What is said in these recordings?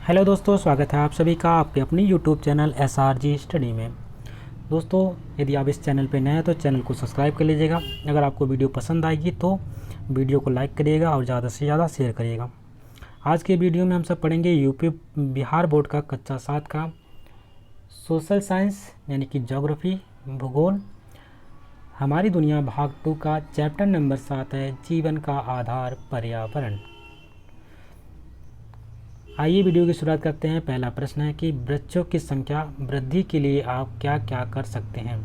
Hello दोस्तों, स्वागत है आप सभी का आपके अपनी यूट्यूब चैनल SRG स्टडी में। दोस्तों, यदि आप इस चैनल पर नए हैं तो चैनल को सब्सक्राइब कर लीजिएगा। अगर आपको वीडियो पसंद आएगी तो वीडियो को लाइक करिएगा और ज़्यादा से ज़्यादा शेयर करिएगा। आज के वीडियो में हम सब पढ़ेंगे यूपी बिहार बोर्ड का कक्षा 7 का सोशल साइंस यानी कि ज्योग्राफी भूगोल हमारी दुनिया भाग 2 का चैप्टर नंबर 7 है, जीवन का आधार पर्यावरण। आइए वीडियो की शुरुआत करते हैं। पहला प्रश्न है कि वृक्षों की संख्या वृद्धि के लिए आप क्या क्या कर सकते हैं।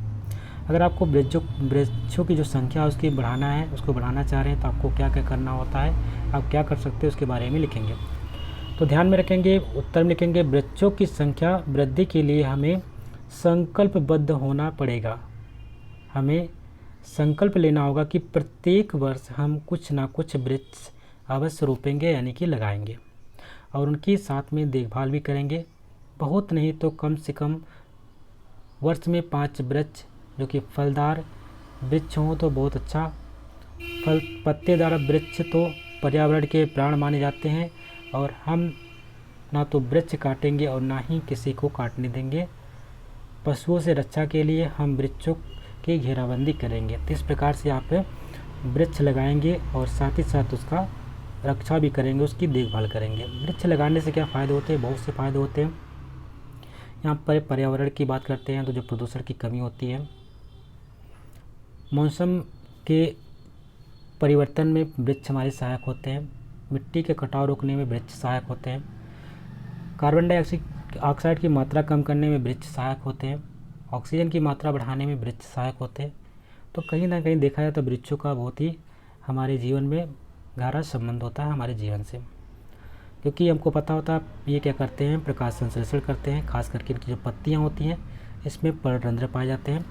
अगर आपको वृक्षों की जो संख्या उसकी बढ़ाना है, उसको बढ़ाना चाह रहे हैं तो आपको क्या क्या करना होता है, आप क्या कर सकते हैं उसके बारे में लिखेंगे। तो ध्यान में रखेंगे, उत्तर में लिखेंगे वृक्षों की संख्या वृद्धि के लिए हमें संकल्पबद्ध होना पड़ेगा। हमें संकल्प लेना होगा कि प्रत्येक वर्ष हम कुछ ना कुछ वृक्ष अवश्य रोपेंगे यानी कि लगाएंगे और उनकी साथ में देखभाल भी करेंगे। बहुत नहीं तो कम से कम वर्ष में 5 वृक्ष जो कि फलदार वृक्ष हों तो बहुत अच्छा। पत्तेदार वृक्ष तो पर्यावरण के प्राण माने जाते हैं और हम ना तो वृक्ष काटेंगे और ना ही किसी को काटने देंगे। पशुओं से रक्षा के लिए हम वृक्षों की घेराबंदी करेंगे। तो इस प्रकार से आप वृक्ष लगाएंगे और साथ ही साथ उसका रक्षा भी करेंगे, उसकी देखभाल करेंगे। वृक्ष लगाने से क्या फ़ायदे होते हैं? बहुत से फ़ायदे होते हैं। यहाँ पर पर्यावरण की बात करते हैं तो जो प्रदूषण की कमी होती है, मौसम के परिवर्तन में वृक्ष हमारे सहायक होते हैं, मिट्टी के कटाव रोकने में वृक्ष सहायक होते हैं, कार्बन डाइऑक्साइड की मात्रा कम करने में वृक्ष सहायक होते हैं, ऑक्सीजन की मात्रा बढ़ाने में वृक्ष सहायक होते हैं। तो कहीं ना कहीं देखा जाए तो वृक्षों का बहुत ही हमारे जीवन में गहरा संबंध होता है हमारे जीवन से, क्योंकि हमको पता होता है ये क्या करते हैं, प्रकाश संश्लेषण करते हैं। खास करके इनकी जो पत्तियां होती हैं इसमें पर्णरंध्र पाए जाते हैं,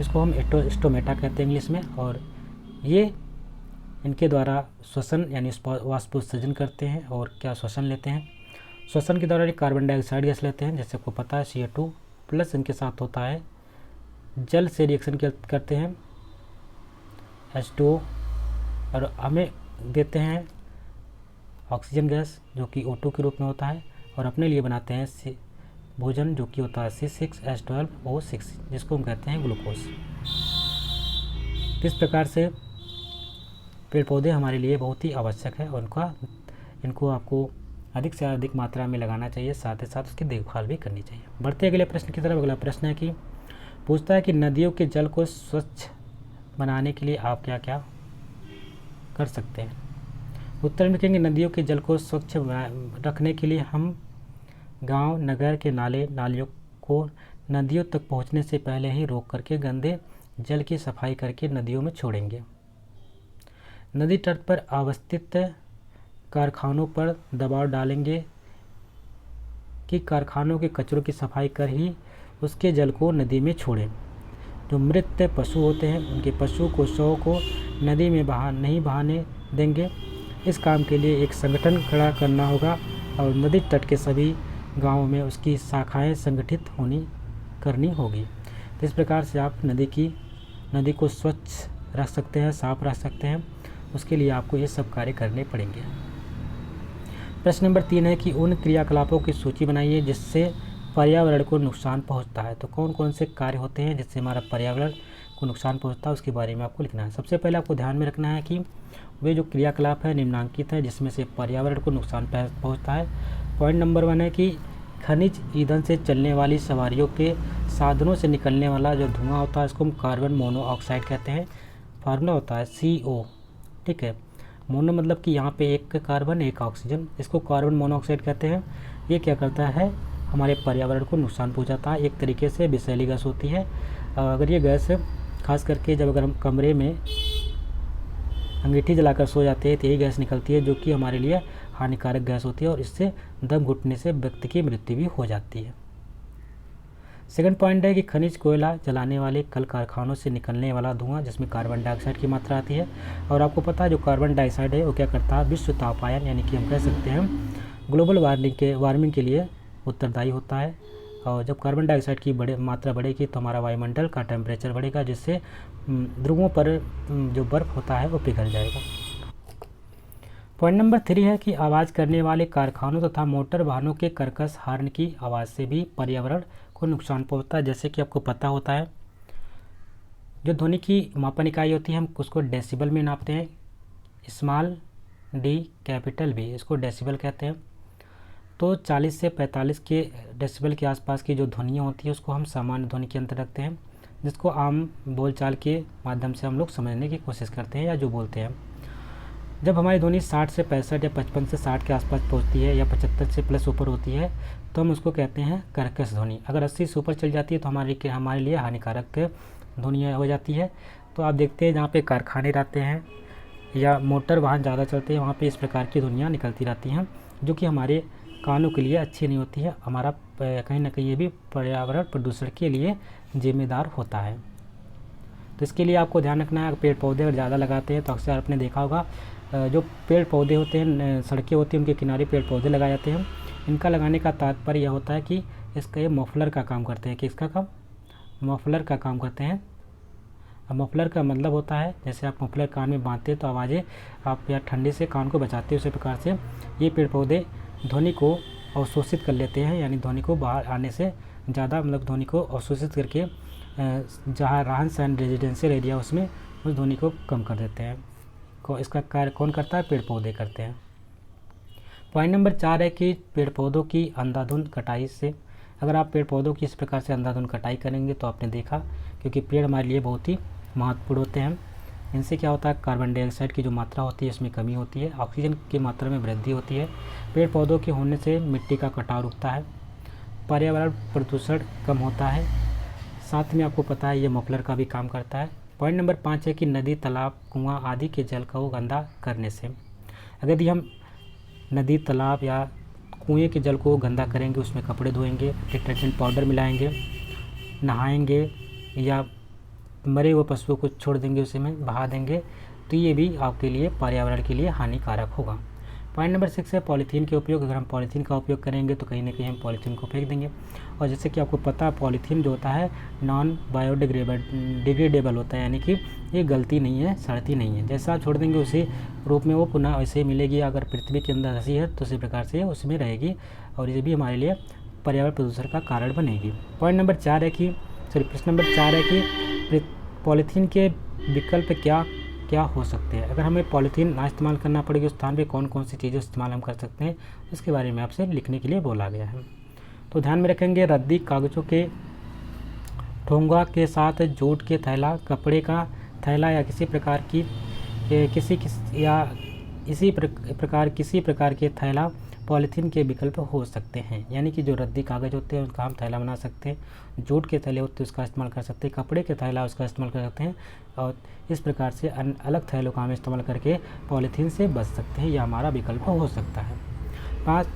इसको हम स्टोमेटा कहते हैं इंग्लिश में। और ये इनके द्वारा श्वसन यानी वाष्पोत्सर्जन करते हैं और क्या श्वसन लेते हैं। श्वसन के दौरान कार्बन डाइऑक्साइड गैस लेते हैं, जैसे आपको पता है CO2 प्लस इनके साथ होता है, जल से रिएक्शन करते हैं H2O और हमें देते हैं ऑक्सीजन गैस जो कि O2 के रूप में होता है और अपने लिए बनाते हैं भोजन जो कि होता है C6H12O6 जिसको हम कहते हैं ग्लूकोज। इस प्रकार से पेड़ पौधे हमारे लिए बहुत ही आवश्यक है और इनको आपको अधिक से अधिक मात्रा में लगाना चाहिए, साथ ही साथ उसकी देखभाल भी करनी चाहिए। बढ़ते अगले प्रश्न की तरफ। अगला प्रश्न है कि पूछता है कि नदियों के जल को स्वच्छ बनाने के लिए आप क्या क्या कर सकते हैं। उत्तर में लिखेंगे नदियों के जल को स्वच्छ रखने के लिए हम गांव नगर के नालियों को नदियों तक पहुंचने से पहले ही रोक करके गंदे जल की सफाई करके नदियों में छोड़ेंगे। नदी तट पर अवस्थित कारखानों पर दबाव डालेंगे कि कारखानों के कचरों की सफाई कर ही उसके जल को नदी में छोड़ें। जो मृत पशु होते हैं उनके पशु को शव को नदी में नहीं बहाने देंगे। इस काम के लिए एक संगठन खड़ा करना होगा और नदी तट के सभी गांवों में उसकी शाखाएं संगठित करनी होगी। तो इस प्रकार से आप नदी को स्वच्छ रख सकते हैं, साफ रख सकते हैं। उसके लिए आपको ये सब कार्य करने पड़ेंगे। प्रश्न नंबर 3 है कि उन क्रियाकलापों की सूची बनाइए जिससे पर्यावरण को नुकसान पहुंचता है। तो कौन कौन से कार्य होते हैं जिससे हमारा पर्यावरण को नुकसान पहुंचता है उसके बारे में आपको लिखना है। सबसे पहले आपको ध्यान में रखना है कि वे जो क्रियाकलाप है निम्नांकित है जिसमें से पर्यावरण को नुकसान पहुंचता है। पॉइंट नंबर 1 है कि खनिज ईंधन से चलने वाली सवारियों के साधनों से निकलने वाला जो धुआं होता है इसको हम कार्बन मोनोऑक्साइड कहते हैं। फार्मूला होता है CO, ठीक है। मोनो मतलब कि यहाँ पे एक कार्बन एक ऑक्सीजन, इसको कार्बन मोनोऑक्साइड कहते हैं। ये क्या करता है, हमारे पर्यावरण को नुकसान पहुंचाता है। एक तरीके से विषैली गैस होती है। अगर ये गैस खास करके अगर हम कमरे में अंगीठी जलाकर सो जाते हैं तो यही गैस निकलती है जो कि हमारे लिए हानिकारक गैस होती है और इससे दम घुटने से व्यक्ति की मृत्यु भी हो जाती है। सेकंड पॉइंट है कि खनिज कोयला जलाने वाले कल कारखानों से निकलने वाला धुआं जिसमें कार्बन डाइऑक्साइड की मात्रा आती है। और आपको पता है जो कार्बन डाइऑक्साइड है वो क्या करता है, विश्व तापायन यानी कि हम कह सकते हैं ग्लोबल वार्मिंग के लिए उत्तरदायी होता है। और जब कार्बन डाइऑक्साइड की मात्रा बढ़ेगी तो हमारा वायुमंडल का टेम्परेचर बढ़ेगा जिससे ध्रुवों पर जो बर्फ़ होता है वो पिघल जाएगा। पॉइंट नंबर 3 है कि आवाज़ करने वाले कारखानों तथा मोटर वाहनों के कर्कश हॉर्न की आवाज़ से भी पर्यावरण को नुकसान पहुंचता है। जैसे कि आपको पता होता है, जो ध्वनि की मापन इकाई होती है हम उसको डेसिबल में नापते हैं, स्मॉल डी कैपिटल बी, इसको डेसिबल कहते हैं। तो 40 से 45 के डेसिबल के आसपास की जो ध्वनियाँ होती है उसको हम सामान्य ध्वनि के अंतर रखते हैं, जिसको आम बोलचाल के माध्यम से हम लोग समझने की कोशिश करते हैं या जो बोलते हैं। जब हमारी ध्वनि 60 से 65 या 55 से 60 के आसपास पहुंचती है या 75 से प्लस ऊपर होती है तो हम उसको कहते हैं कर्कश ध्वनि। अगर 80 से ऊपर चल जाती है तो हमारे लिए हानिकारक ध्वनियाँ हो जाती है। तो आप देखते हैं जहाँ पे कारखाने रहते हैं या मोटर वाहन ज़्यादा चलते हैं वहाँ पे इस प्रकार की ध्वनियाँ निकलती रहती हैं, जो कि हमारे कानों के लिए अच्छी नहीं होती है। हमारा कहीं ना कहीं ये भी पर्यावरण प्रदूषण के लिए जिम्मेदार होता है। तो इसके लिए आपको ध्यान रखना है, पेड़ पौधे अगर ज़्यादा लगाते हैं तो अक्सर आपने देखा होगा जो पेड़ पौधे होते हैं, सड़कें होती हैं उनके किनारे पेड़ पौधे लगाए जाते हैं। इनका लगाने का तात्पर्य यह होता है कि इसका ये मफलर का काम करते हैं। किसका काम? मफलर का काम करते हैं। अब मफलर का मतलब होता है, जैसे आप मफलर कान में बांधते हैं तो आवाज़ें आप या ठंडी से कान को बचाते हैं, उसी प्रकार से ये पेड़ पौधे ध्वनि को अवशोषित कर लेते हैं, यानी ध्वनि को बाहर आने से ज़्यादा, मतलब ध्वनि को अवशोषित करके जहाँ रहन सहन रेजिडेंशियल एरिया उसमें उस ध्वनि को कम कर देते हैं। इसका कार्य कौन करता है? पेड़ पौधे करते हैं। पॉइंट नंबर 4 है कि पेड़ पौधों की अंधाधुंध कटाई से, अगर आप पेड़ पौधों की इस प्रकार से अंधाधुंध कटाई करेंगे तो आपने देखा, क्योंकि पेड़ हमारे लिए बहुत ही महत्वपूर्ण होते हैं। इनसे क्या होता है, कार्बन डाइऑक्साइड की जो मात्रा होती है इसमें कमी होती है, ऑक्सीजन की मात्रा में वृद्धि होती है। पेड़ पौधों के होने से मिट्टी का कटाव रुकता है, पर्यावरण प्रदूषण कम होता है, साथ में आपको पता है ये मफलर का भी काम करता है। पॉइंट नंबर 5 है कि नदी, तालाब, कुआं आदि के जल को गंदा करने से, अगर यदि हम नदी, तालाब या कुएं के जल को गंदा करेंगे, उसमें कपड़े धोएंगे, डिटर्जेंट पाउडर मिलाएंगे, नहाएंगे या मरे हुए पशुओं को छोड़ देंगे, उसी में बहा देंगे, तो ये भी आपके लिए पर्यावरण के लिए हानिकारक होगा। पॉइंट नंबर 6 है पॉलीथीन के उपयोग। अगर हम पॉलीथीन का उपयोग करेंगे तो कहीं ना कहीं हम पॉलीथीन को फेंक देंगे, और जैसे कि आपको पता है पॉलीथीन जो होता है नॉन बायोडिग्रेडेबल होता है, यानी कि ये गलती नहीं है, सड़ती नहीं है। जैसा आप छोड़ देंगे उसी रूप में वो पुनः वैसे मिलेगी। अगर पृथ्वी के अंदर हंसी है तो उसी प्रकार से उसमें रहेगी, और ये भी हमारे लिए पर्यावरण प्रदूषण का कारण बनेगी। पॉइंट नंबर 4 है कि प्रश्न नंबर 4 है कि पॉलीथीन के विकल्प क्या क्या हो सकते हैं। अगर हमें पॉलीथीन ना इस्तेमाल करना पड़ेगी उस स्थान पे कौन कौन सी चीज़ें इस्तेमाल हम कर सकते हैं, उसके बारे में आपसे लिखने के लिए बोला गया है। तो ध्यान में रखेंगे, रद्दी कागज़ों के ठोंगा के साथ जूट के थैला, कपड़े का थैला या किसी प्रकार के थैला पॉलीथीन के विकल्प हो सकते हैं। यानी कि जो रद्दी कागज़ होते हैं उसका हम थैला बना सकते हैं, जूट के थैले होते हैं उसका इस्तेमाल कर सकते हैं, कपड़े के थैला उसका इस्तेमाल कर सकते हैं, और इस प्रकार से अलग थैलों का हम इस्तेमाल करके पॉलीथीन से बच सकते हैं, यह हमारा विकल्प हो सकता है।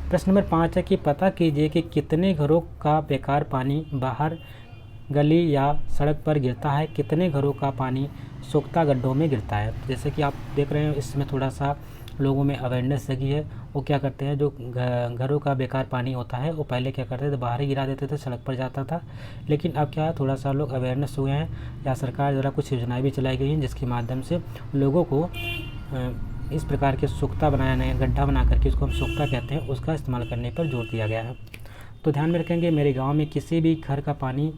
प्रश्न नंबर 5 है कि पता कीजिए कि कितने घरों का बेकार पानी बाहर गली या सड़क पर गिरता है, कितने घरों का पानी सोख्ता गड्ढों में गिरता है। जैसे कि आप देख रहे हैं इसमें थोड़ा सा लोगों में अवेयरनेस जगी है। वो क्या करते हैं, जो घरों का बेकार पानी होता है वो पहले क्या करते थे, बाहर ही गिरा देते थे, सड़क पर जाता था। लेकिन अब क्या है, थोड़ा सा लोग अवेयरनेस हुए हैं या सरकार द्वारा कुछ योजनाएं भी चलाई गई हैं जिसके माध्यम से लोगों को इस प्रकार के सोख्ता बनाया, गड्ढा बना करके उसको हम सोख्ता कहते हैं, उसका इस्तेमाल करने पर जोर दिया गया है। तो ध्यान में रखेंगे, मेरे गाँव में किसी भी घर का पानी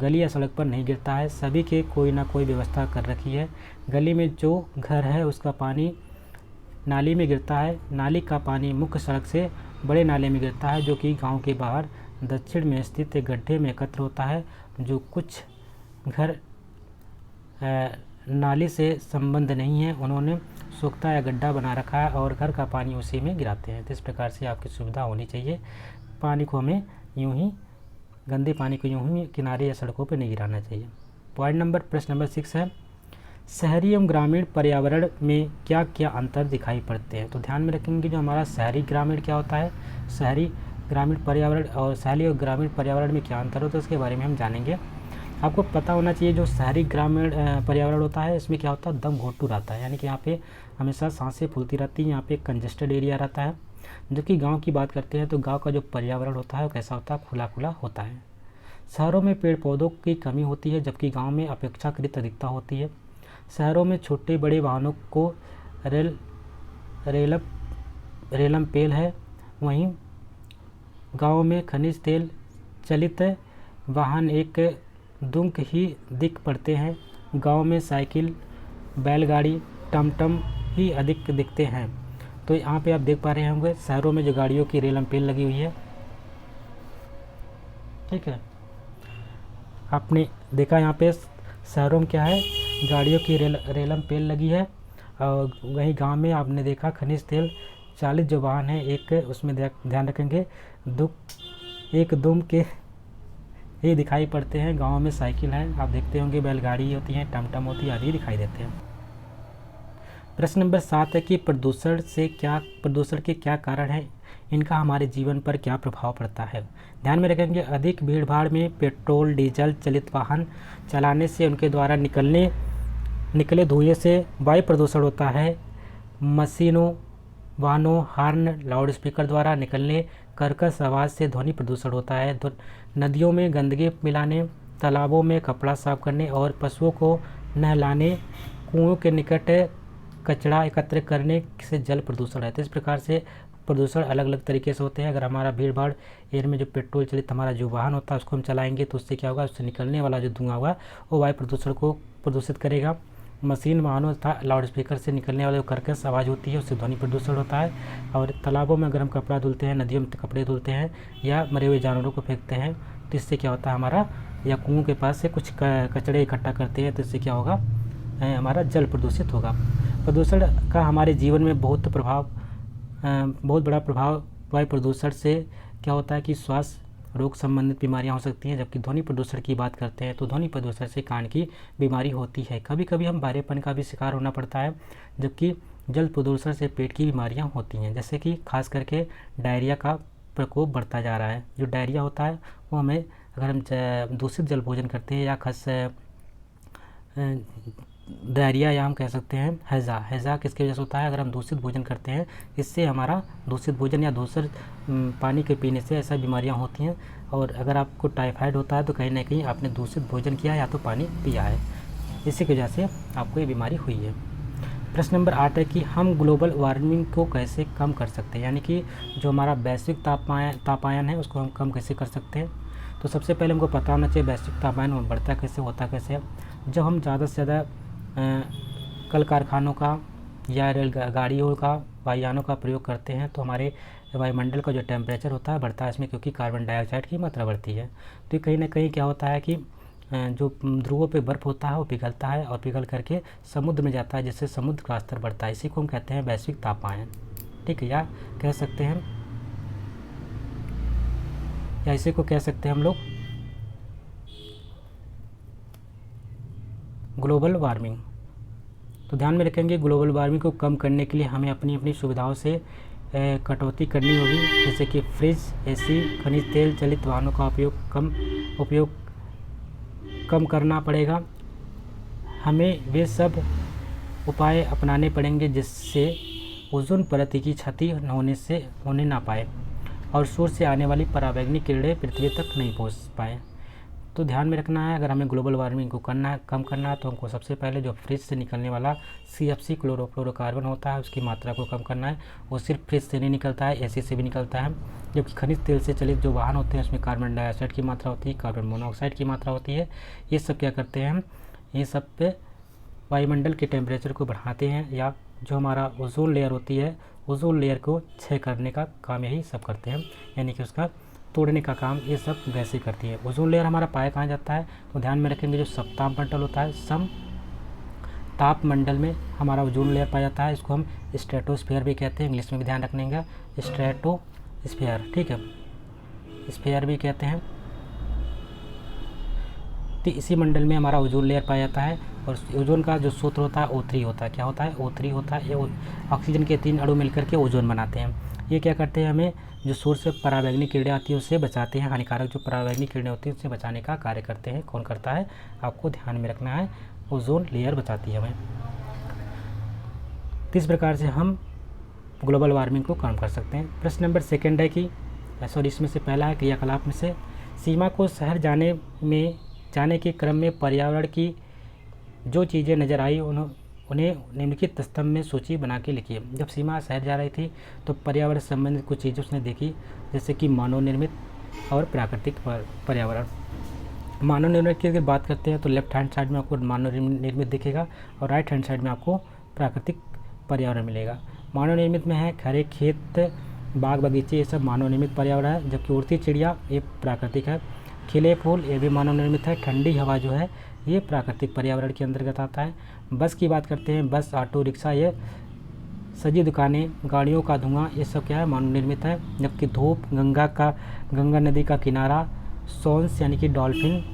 गली या सड़क पर नहीं गिरता है, सभी के कोई ना कोई व्यवस्था कर रखी है। गली में जो घर है उसका पानी नाली में गिरता है, नाली का पानी मुख्य सड़क से बड़े नाले में गिरता है जो कि गांव के बाहर दक्षिण में स्थित एक गड्ढे में एकत्र होता है। जो कुछ घर नाली से संबंध नहीं है उन्होंने सोख्ता या गड्ढा बना रखा है और घर का पानी उसी में गिराते हैं। तो इस प्रकार से आपकी सुविधा होनी चाहिए, पानी को हमें यूँ ही, गंदे पानी को यूँ ही किनारे या सड़कों पर नहीं गिराना चाहिए। प्रश्न नंबर 6 है शहरी एवं ग्रामीण पर्यावरण में क्या क्या अंतर दिखाई पड़ते हैं। तो ध्यान में रखेंगे, जो हमारा शहरी ग्रामीण क्या होता है, शहरी ग्रामीण पर्यावरण और शहरी और ग्रामीण पर्यावरण में क्या अंतर होता है उसके बारे में हम जानेंगे। आपको पता होना चाहिए जो शहरी ग्रामीण पर्यावरण होता है इसमें क्या होता है, दम घोटू रहता है, यानी कि यहाँ पे हमेशा सांसें फूलती रहती हैं, यहाँ पे कंजेस्टेड एरिया रहता है। जबकि गाँव की बात करते हैं तो गाँव का जो पर्यावरण होता है वो कैसा होता है, खुला खुला होता है। शहरों में पेड़ पौधों की कमी होती है जबकि गाँव में अपेक्षाकृत अधिकता होती है। शहरों में छोटे बड़े वाहनों को रेलम पेल है। वहीं गाँव में खनिज तेल चलित वाहन एक दुम्क ही दिख पड़ते हैं। गांव में साइकिल, बैलगाड़ी, टमटम ही अधिक दिखते हैं। तो यहाँ पे आप देख पा रहे होंगे शहरों में जो गाड़ियों की रेलम पेल लगी हुई है, ठीक है। आपने देखा यहाँ पे शहरों में क्या है, गाड़ियों की रेलम पेल लगी है। और वहीं गांव में आपने देखा खनिज तेल चालित जो वाहन है, एक उसमें ध्यान रखेंगे एक दुम के ही दिखाई पड़ते हैं। गाँव में साइकिल है, आप देखते होंगे, बैलगाड़ी होती हैं, टमटम होती है, आदि दिखाई देते हैं। प्रश्न नंबर 7 है कि प्रदूषण के क्या कारण हैं, इनका हमारे जीवन पर क्या प्रभाव पड़ता है। ध्यान में रखेंगे अधिक भीड़ भाड़ में पेट्रोल डीजल चलित वाहन चलाने से उनके द्वारा निकले धुएं से वायु प्रदूषण होता है। मशीनों, वाहनों, हॉर्न, लाउडस्पीकर द्वारा निकलने कर्कश आवाज़ से ध्वनि प्रदूषण होता है। नदियों में गंदगी मिलाने, तालाबों में कपड़ा साफ करने और पशुओं को नहलाने, कुओं के निकट कचरा एकत्र करने से जल प्रदूषण है। तो इस प्रकार से प्रदूषण अलग अलग तरीके से होते हैं। अगर हमारा भीड़ भाड़ एरिया में जो पेट्रोल चलित हमारा जो वाहन होता है उसको हम चलाएंगे तो उससे क्या होगा, उससे निकलने वाला जो धुआं होगा वो वायु प्रदूषण को प्रदूषित करेगा। मशीन, वाहनों तथा लाउडस्पीकर से निकलने वाले जो कर्कश आवाज़ होती है उससे ध्वनि प्रदूषण होता है। और तालाबों में अगर हम कपड़ा धुलते हैं, नदियों में कपड़े धुलते हैं या मरे हुए जानवरों को फेंकते हैं तो इससे क्या होता है हमारा, या कुओं के पास से कुछ कचड़े इकट्ठा करते हैं तो इससे क्या होगा, हमारा जल प्रदूषित होगा। प्रदूषण का हमारे जीवन में बहुत बड़ा प्रभाव वायु प्रदूषण से क्या होता है कि श्वास रोग संबंधित बीमारियां हो सकती हैं। जबकि ध्वनि प्रदूषण की बात करते हैं तो ध्वनि प्रदूषण से कान की बीमारी होती है। कभी कभी हम बहरेपन का भी शिकार होना पड़ता है। जबकि जल प्रदूषण से पेट की बीमारियां होती हैं, जैसे कि खास करके डायरिया का प्रकोप बढ़ता जा रहा है। जो डायरिया होता है वो हमें, अगर हम दूषित जल भोजन करते हैं या खास डायरिया, या हम कह सकते हैं हैज़ा किसकी वजह से होता है, अगर हम दूषित भोजन करते हैं इससे हमारा दूषित भोजन या दूषित पानी के पीने से ऐसा बीमारियां होती हैं। और अगर आपको टाइफाइड होता है तो कहीं ना कहीं आपने दूषित भोजन किया या तो पानी पिया है, इसी की वजह से आपको ये बीमारी हुई है। प्रश्न नंबर 8 है कि हम ग्लोबल वार्मिंग को कैसे कम कर सकते हैं, यानी कि जो हमारा वैश्विक तापायन है उसको हम कम कैसे कर सकते हैं। तो सबसे पहले हमको पता होना चाहिए वैश्विक तापमान बढ़ता कैसे, होता कैसे। जब हम ज़्यादा से ज़्यादा कल कारखानों का या रेलगाड़ियों का, वायुयानों का प्रयोग करते हैं तो हमारे वायुमंडल का जो टेम्परेचर होता है बढ़ता है इसमें, क्योंकि कार्बन डाइऑक्साइड की मात्रा बढ़ती है। तो कहीं ना कहीं क्या होता है कि जो ध्रुवों पे बर्फ़ होता है वो पिघलता है और पिघल करके समुद्र में जाता है, जिससे समुद्र का स्तर बढ़ता है। इसी को हम कहते हैं वैश्विक तापमान, ठीक है, या कह सकते हैं, या इसी को कह सकते हैं हम लोग ग्लोबल वार्मिंग। तो ध्यान में रखेंगे ग्लोबल वार्मिंग को कम करने के लिए हमें अपनी अपनी सुविधाओं से कटौती करनी होगी, जैसे कि फ्रिज, एसी, खनिज तेल चलित वाहनों का उपयोग कम करना पड़ेगा। हमें वे सब उपाय अपनाने पड़ेंगे जिससे ओजोन परत की क्षति होने ना पाए और सूर्य से आने वाली पराबैंगनी किरणें पृथ्वी तक नहीं पहुंच पाए। तो ध्यान में रखना है, अगर हमें ग्लोबल वार्मिंग को कम करना है तो हमको सबसे पहले जो फ्रिज से निकलने वाला CFC क्लोरोफ्लोरोकार्बन होता है उसकी मात्रा को कम करना है। वो सिर्फ फ्रिज से नहीं निकलता है, एसी से भी निकलता है। जबकि खनिज तेल से चलित जो वाहन होते हैं उसमें कार्बन डाइऑक्साइड की मात्रा होती है, कार्बन मोनोऑक्साइड की मात्रा होती है। ये सब क्या करते हैं, ये सब पे वायुमंडल के टेम्परेचर को बढ़ाते हैं, या जो हमारा ओजोन लेयर होती है, ओजोन लेयर को क्षय करने का काम यही सब करते हैं, यानी कि उसका तोड़ने का काम ये सब गैसें करती है। ओजोन लेयर हमारा पाया कहाँ जाता है, तो ध्यान में रखेंगे जो समतापमंडल होता है, समतापमंडल में हमारा ओजोन लेयर पाया जाता है। इसको हम स्ट्रेटोस्फीयर भी कहते हैं, इंग्लिश में भी ध्यान रखने का, स्ट्रेटोस्फीयर, ठीक है, स्फीयर भी कहते हैं। तो इसी मंडल में हमारा ओजोन लेयर पाया जाता है। और ओजोन का जो सूत्र होता है O3 होता है। क्या होता है, O3 होता है। ये ऑक्सीजन के 3 अणु मिलकर के ओजोन बनाते हैं। ये क्या करते हैं, हमें जो सूर्य से पराबैंगनी किरणें आती है उससे बचाते हैं, हानिकारक जो पराबैंगनी किरणें होती है उससे बचाने का कार्य करते हैं। कौन करता है, आपको ध्यान में रखना है, ओजोन लेयर बचाती है हमें। इस प्रकार से हम ग्लोबल वार्मिंग को कम कर सकते हैं। प्रश्न नंबर 2 है कि इसमें से पहला है क्रियाकलाप में से सीमा को शहर जाने के क्रम में पर्यावरण की जो चीज़ें नज़र आई उन्हें निम्नलिखित स्तंभ में सूची बना के लिखिए। जब सीमा शहर जा रही थी तो पर्यावरण से संबंधित कुछ चीज़ें उसने देखी, जैसे कि मानव निर्मित और प्राकृतिक पर्यावरण। मानव निर्मित की अगर बात करते हैं तो लेफ्ट हैंड साइड में आपको मानव निर्मित दिखेगा और राइट हैंड साइड में आपको प्राकृतिक पर्यावरण मिलेगा। मानव निर्मित में है खरे खेत, बाग बगीचे, ये सब मानव निर्मित पर्यावरण है। जबकि उड़ती चिड़िया ये प्राकृतिक है। खिले फूल ये भी मानव निर्मित है। ठंडी हवा जो है ये प्राकृतिक पर्यावरण के अंतर्गत आता है। बस की बात करते हैं, बस, ऑटो रिक्शा, ये सजी दुकानें, गाड़ियों का धुआं, ये सब क्या है, मानव निर्मित है। जबकि धूप, गंगा नदी का किनारा, सोन्स यानी कि डॉल्फिन,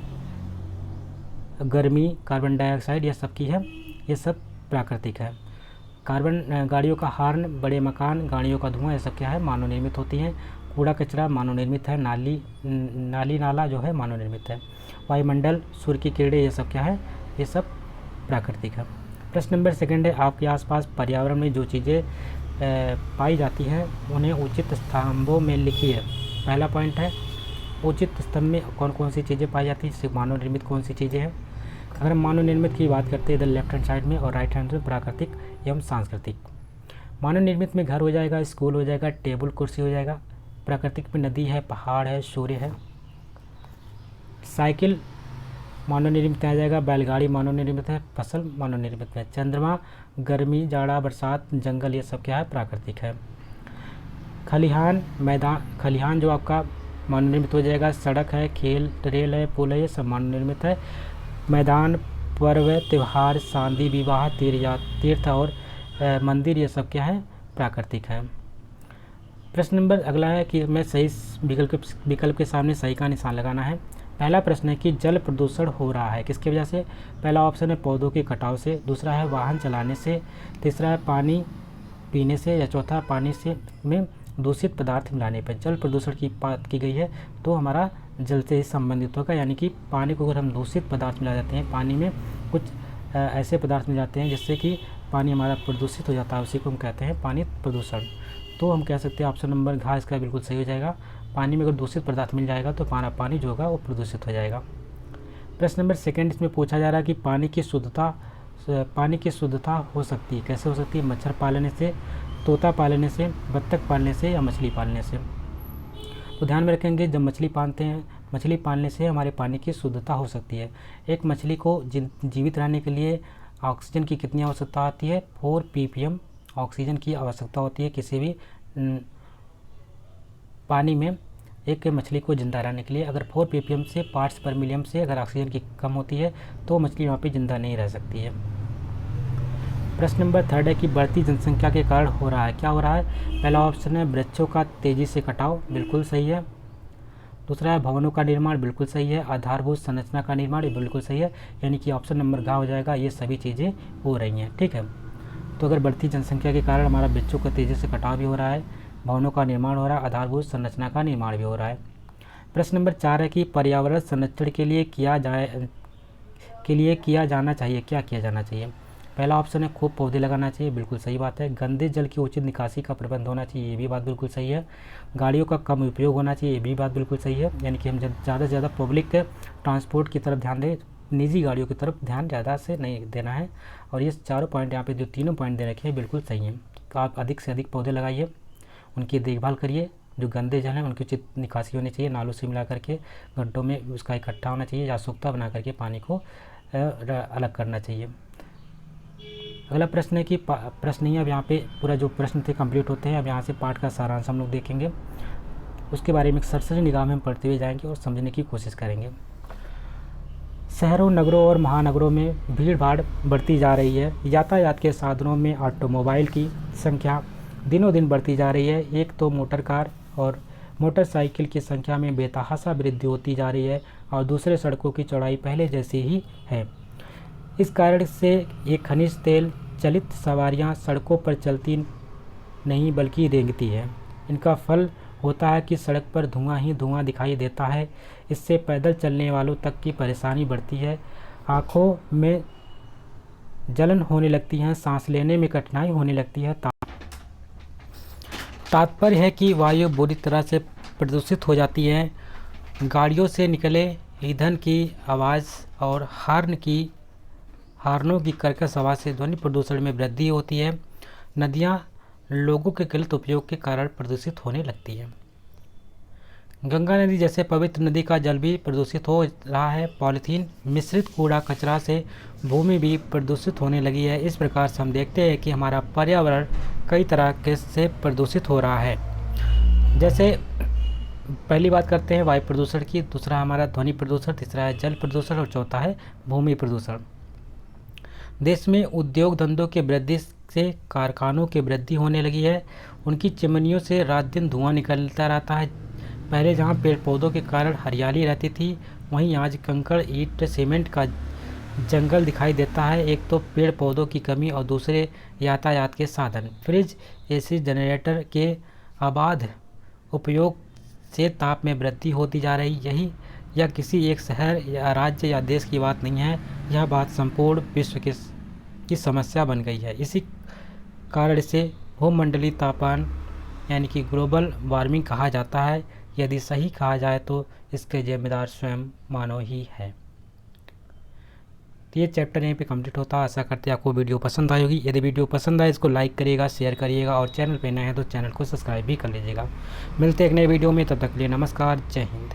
गर्मी, कार्बन डाइऑक्साइड, ये सब की है, ये सब प्राकृतिक है। गाड़ियों का हॉर्न, बड़े मकान, गाड़ियों का धुआं, ये सब क्या है, मानव निर्मित होती हैं। कूड़ा कचरा मानव निर्मित है। नाली नाला जो है मानव निर्मित है। वायुमंडल, सूर्य की किरणें, ये सब क्या है, ये सब प्राकृतिक है। प्रश्न नंबर 2 है, आपके आसपास पर्यावरण में जो चीज़ें पाई जाती हैं उन्हें उचित स्तंभों में लिखिए। पहला पॉइंट है, उचित स्तंभ में कौन कौन सी चीज़ें पाई जाती हैं, सिर्फ मानव निर्मित कौन सी चीज़ें हैं। अगर हम मानव निर्मित की बात करते हैं इधर लेफ्ट हैंड साइड में, और राइट हैंड में प्राकृतिक एवं सांस्कृतिक। मानव निर्मित में घर हो जाएगा, स्कूल हो जाएगा, टेबल कुर्सी हो जाएगा। प्राकृतिक में नदी है, पहाड़ है, सूर्य है। साइकिल मानव निर्मित आ जाएगा, बैलगाड़ी मानव निर्मित है, फसल मानव निर्मित है। चंद्रमा, गर्मी, जाड़ा, बरसात, जंगल, ये सब क्या है, प्राकृतिक है। खलिहान, मैदान, खलिहान जो आपका मानव निर्मित हो जाएगा। सड़क है, खेल, रेल है, पुल है, ये सब मानव निर्मित है। मैदान, पर्व, त्यौहार, शादी, विवाह, तीर्थ और मंदिर, ये सब क्या है, प्राकृतिक है। प्रश्न नंबर अगला है कि मैं सही विकल्प के सामने सही का निशान लगाना है। पहला प्रश्न है कि जल प्रदूषण हो रहा है किसकी वजह से। पहला ऑप्शन है पौधों के कटाव से, दूसरा है वाहन चलाने से, तीसरा है पानी पीने से, या चौथा पानी से में दूषित पदार्थ मिलाने पर। जल प्रदूषण की बात की गई है तो हमारा जल से ही संबंधित होगा, यानी कि पानी को अगर हम दूषित पदार्थ मिला जाते हैं, पानी में कुछ ऐसे पदार्थ मिल जाते हैं जिससे कि पानी हमारा प्रदूषित हो जाता है, उसी को हम कहते हैं पानी प्रदूषण। तो हम कह सकते हैं ऑप्शन नंबर घ इसका बिल्कुल सही हो जाएगा। पानी में अगर दूषित पदार्थ मिल जाएगा तो हमारा पानी जो होगा वो प्रदूषित हो जाएगा। प्रश्न नंबर 2 इसमें पूछा जा रहा है कि पानी की शुद्धता हो सकती है, कैसे हो सकती है। मच्छर पालने से, तोता पालने से, बत्तख पालने से, या मछली पालने से। तो ध्यान में रखेंगे, जब मछली पालने से हमारे पानी की शुद्धता हो सकती है। एक मछली को जीवित रहने के लिए ऑक्सीजन की कितनी आवश्यकता होती है, 4 ppm ऑक्सीजन की आवश्यकता होती है किसी भी पानी में एक मछली को जिंदा रहने के लिए। अगर 4 ppm से पार्ट्स पर मिलियन से अगर ऑक्सीजन की कम होती है तो मछली वहाँ पे जिंदा नहीं रह सकती है। प्रश्न नंबर 3 है कि बढ़ती जनसंख्या के कारण हो रहा है, क्या हो रहा है। पहला ऑप्शन है वृक्षों का तेजी से कटाव, बिल्कुल सही है। दूसरा है भवनों का निर्माण, बिल्कुल सही है। आधारभूत संरचना का निर्माण, ये बिल्कुल सही है, यानी कि ऑप्शन नंबर घ हो जाएगा। ये सभी चीज़ें हो रही हैं, ठीक है। तो अगर बढ़ती जनसंख्या के कारण हमारा वृक्षों का तेज़ी से कटाव भी हो रहा है, भवनों का निर्माण हो रहा है, आधारभूत संरचना का निर्माण भी हो रहा है। प्रश्न नंबर 4 है कि पर्यावरण संरक्षण के लिए किया जाना चाहिए, क्या किया जाना चाहिए। पहला ऑप्शन है खूब पौधे लगाना चाहिए, बिल्कुल सही बात है। गंदे जल की उचित निकासी का प्रबंध होना चाहिए, ये भी बात बिल्कुल सही है। गाड़ियों का कम उपयोग होना चाहिए, ये भी बात बिल्कुल सही है, यानी कि हम ज़्यादा से ज़्यादा पब्लिक ट्रांसपोर्ट की तरफ ध्यान दें, निजी गाड़ियों की तरफ ध्यान ज़्यादा से नहीं देना है। और ये चारों पॉइंट यहाँ पे जो तीनों पॉइंट दे रखे हैं बिल्कुल सही हैं। तो आप अधिक से अधिक पौधे लगाइए, उनकी देखभाल करिए, जो गंदे जल हैं उनकी उचित निकासी होनी चाहिए, नालों से मिला करके घंटों में उसका इकट्ठा होना चाहिए, या सोख्ता बना करके पानी को अलग करना चाहिए। अगला प्रश्न है कि प्रश्न ही अब यहाँ पे पूरा जो प्रश्न थे कंप्लीट होते हैं। अब यहाँ से पाठ का सारांश हम लोग देखेंगे, उसके बारे में सरसरी निगाह में हम पढ़ते हुए जाएंगे और समझने की कोशिश करेंगे। शहरों, नगरों और महानगरों में भीड़ भाड़ बढ़ती जा रही है। यातायात के साधनों में ऑटोमोबाइल की संख्या दिनों दिन बढ़ती जा रही है। एक तो मोटर कार और मोटरसाइकिल की संख्या में बेतहाशा वृद्धि होती जा रही है, और दूसरे सड़कों की चौड़ाई पहले जैसी ही है। इस कारण से ये खनिज तेल चलित सवारियां सड़कों पर चलती नहीं बल्कि रेंगती है। इनका फल होता है कि सड़क पर धुआं ही धुआं दिखाई देता है। इससे पैदल चलने वालों तक की परेशानी बढ़ती है, आँखों में जलन होने लगती है, सांस लेने में कठिनाई होने लगती है। तात्पर्य है कि वायु बुरी तरह से प्रदूषित हो जाती है। गाड़ियों से निकले ईंधन की आवाज़ और हार्नों की कर्कश आवाज़ से ध्वनि प्रदूषण में वृद्धि होती है। नदियाँ लोगों के गलत उपयोग के कारण प्रदूषित होने लगती है। गंगा नदी जैसे पवित्र नदी का जल भी प्रदूषित हो रहा है। पॉलीथीन मिश्रित कूड़ा कचरा से भूमि भी प्रदूषित होने लगी है। इस प्रकार से हम देखते हैं कि हमारा पर्यावरण कई तरह के से प्रदूषित हो रहा है। जैसे पहली बात करते हैं वायु प्रदूषण की, दूसरा हमारा ध्वनि प्रदूषण, तीसरा है जल प्रदूषण और चौथा है भूमि प्रदूषण। देश में उद्योग धंधों के वृद्धि से कारखानों की वृद्धि होने लगी है। उनकी चिमनियों से रात दिन धुआं निकलता रहता है। पहले जहाँ पेड़ पौधों के कारण हरियाली रहती थी, वहीं आज कंकड़ ईंट सीमेंट का जंगल दिखाई देता है। एक तो पेड़ पौधों की कमी और दूसरे यातायात के साधन, फ्रिज, एसी, जनरेटर के अबाध उपयोग से ताप में वृद्धि होती जा रही। यह किसी एक शहर या राज्य या देश की बात नहीं है, यह बात संपूर्ण विश्व की समस्या बन गई है। इसी कारण इसे भूमंडलीय तापमान यानी कि ग्लोबल वार्मिंग कहा जाता है। यदि सही कहा जाए तो इसके जिम्मेदार स्वयं मानव ही है। तो ये चैप्टर यहीं पे कंप्लीट होता है। आशा करते हैं आपको वीडियो पसंद आई होगी। यदि वीडियो पसंद आए इसको लाइक करिएगा, शेयर करिएगा और चैनल पे नए हैं तो चैनल को सब्सक्राइब भी कर लीजिएगा। मिलते हैं एक नए वीडियो में, तब तक के लिए नमस्कार, जय हिंद।